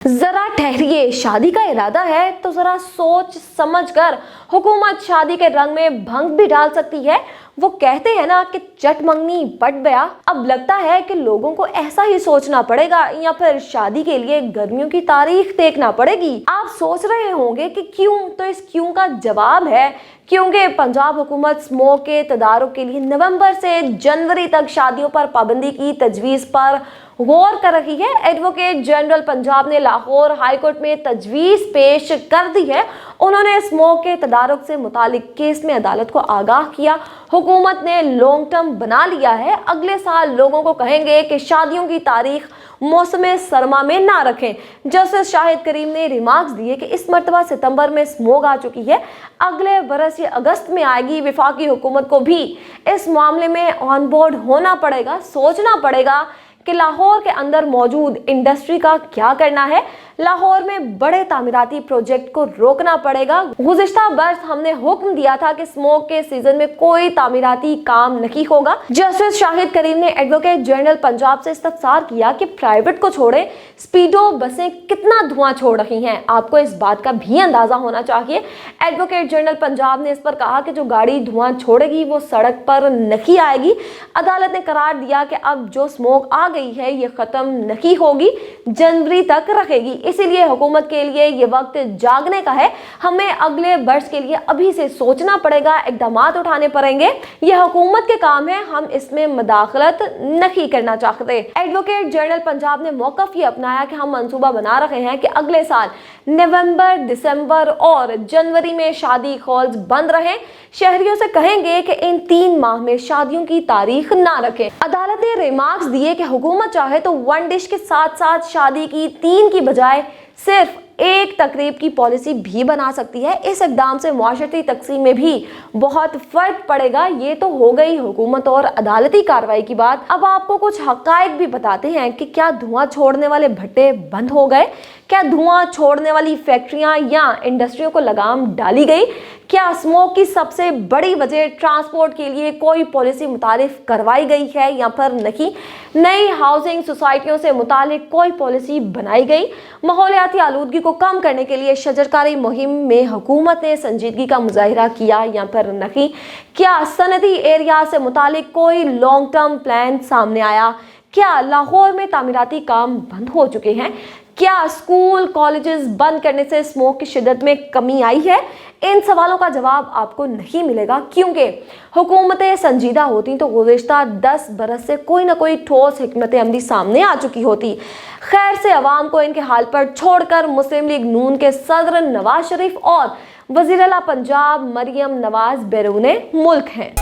जरा ठहरिए, शादी का इरादा है तो जरा सोच समझ कर हुकूमत शादी के रंग में भंग भी डाल सकती है। वो कहते हैं ना कि चट मंगनी बट गया। अब लगता है कि लोगों को ऐसा ही सोचना पड़ेगा या फिर शादी के लिए गर्मियों की तारीख देखना पड़ेगी। आप सोच रहे होंगे कि क्यों, तो इस क्यों का जवाब है क्योंकि पंजाब हुकूमत स्मोक के तदारुक के लिए नवंबर से जनवरी तक शादियों पर पाबंदी की तजवीज़ पर गौर कर रही है। एडवोकेट जनरल पंजाब ने लाहौर हाई कोर्ट में तजवीज़ पेश कर दी है। उन्होंने स्मोक के तदारुक से मुतालिक केस में अदालत को आगाह किया। हुकूमत ने लॉन्ग टर्म बना लिया है। अगले साल लोगों को कहेंगे कि शादियों की तारीख मौसम सरमा में ना रखें। जस्टिस शाहिद करीम ने रिमार्क्स दिए कि इस मरतबा सितंबर में स्मोक आ चुकी है, अगले बरस ये अगस्त में आएगी। विफाकी हुकूमत को भी इस मामले में ऑन बोर्ड होना पड़ेगा, सोचना पड़ेगा कि लाहौर के अंदर मौजूद इंडस्ट्री का क्या करना है। लाहौर में बड़े तामीराती प्रोजेक्ट को रोकना पड़ेगा। गुज़िश्ता बरस हमने हुक्म दिया था कि स्मोक के सीजन में कोई तामीराती काम नहीं होगा। जस्टिस शाहिद करीम ने एडवोकेट जनरल पंजाब से इस्तफसार किया कि प्राइवेट को छोड़े स्पीडो बसें कितना धुआं छोड़ रही हैं, आपको इस बात का भी अंदाजा होना चाहिए। एडवोकेट जनरल पंजाब ने इस पर कहा कि जो गाड़ी धुआं छोड़ेगी वो सड़क पर नहीं आएगी। अदालत ने करार दिया कि अब जो स्मोक आ गई है ये खत्म नहीं होगी, जनवरी तक रहेगी। इसीलिए हुकूमत के लिए ये वक्त जागने का है। हमें अगले वर्ष के लिए अभी से सोचना पड़ेगा, इकदाम उठाने पड़ेंगे। यह हुकूमत के काम है, हम इसमें मदाखलत नहीं करना चाहते। एडवोकेट जनरल पंजाब ने मौक़िफ़ ये अपनाया कि हम मंसूबा बना रहे हैं कि अगले साल नवंबर, दिसंबर और जनवरी में शादी हॉल्स बंद रहें। शहरियों से कहेंगे कि इन 3 माह में शादियों की तारीख ना रखें। अदालत ने रिमार्क्स दिए कि हुकूमत चाहे तो वन डिश के साथ साथ शादी की 3 की बजाय सिर्फ 1 तकरीब की पॉलिसी भी बना सकती है। इस इक़दाम से मुआशरती तक़सीम में भी बहुत फ़र्क पड़ेगा। ये तो हो गई हुकूमत और अदालती कार्रवाई की बात। अब आपको कुछ हक़ाइक़ भी बताते हैं कि क्या धुआं छोड़ने वाले भट्टे बंद हो गए, क्या धुआं छोड़ने वाली फैक्ट्रियां या इंडस्ट्रियों को लगाम डाली गई, क्या स्मोक की सबसे बड़ी वजह ट्रांसपोर्ट के लिए कोई पॉलिसी मुतारिफ करवाई गई है या फिर नहीं, नई हाउसिंग सोसाइटियों से मुतालिक कोई पॉलिसी बनाई गई, माहौलियाती आलूदगी को कम करने के लिए शजरकारी मुहिम में हुकूमत ने संजीदगी का मुजाहिरा किया या फिर नहीं, क्या सनदी एरिया से मुतालिक कोई लॉन्ग टर्म प्लान सामने आया, क्या लाहौर में तामीराती काम बंद हो चुके हैं, क्या स्कूल कॉलेजेस बंद करने से स्मोक की शिद्दत में कमी आई है। इन सवालों का जवाब आपको नहीं मिलेगा क्योंकि हुकूमतें संजीदा होती तो गुज़िश्ता 10 बरस से कोई ना कोई ठोस हिकमत अमली सामने आ चुकी होती। खैर से अवाम को इनके हाल पर छोड़कर मुस्लिम लीग नून के सदर नवाज शरीफ और वज़ीर आला पंजाब मरियम नवाज बैरून मुल्क हैं।